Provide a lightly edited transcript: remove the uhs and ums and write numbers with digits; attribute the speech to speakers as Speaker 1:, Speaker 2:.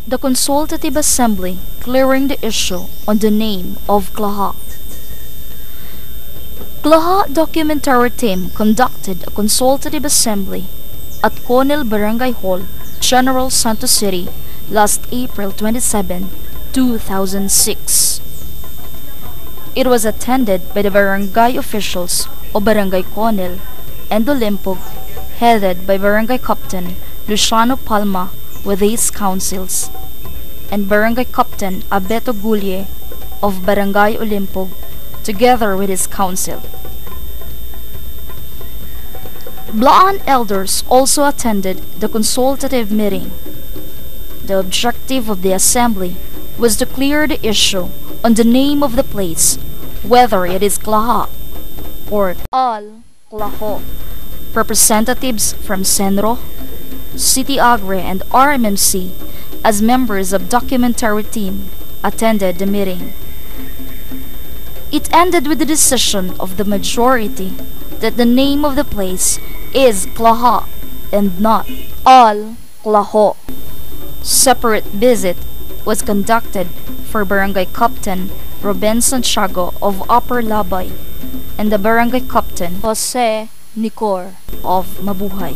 Speaker 1: The Consultative Assembly clearing the issue on the name of Klaha. Klaha documentary team conducted a consultative assembly at Conil Barangay Hall, General Santos City, last April 27, 2006. It was attended by the barangay officials of Barangay Conil and Olimpog, headed by Barangay Captain Luciano Palma with his councils, and Barangay Captain Abeto Gulye of Barangay Olimpog, together with his council. Blaan elders also attended the consultative meeting. The objective of the assembly was to clear the issue on the name of the place, whether it is Klaha or Al Klaho. Representatives from Senro, City Agre, and RMMC as members of documentary team attended the meeting. It ended with the decision of the majority that the name of the place is Klaha and not Al Klaho. Separate visit was conducted for Barangay Captain Ruben Santiago of Upper Labay and the Barangay Captain Jose Nicor of Mabuhay.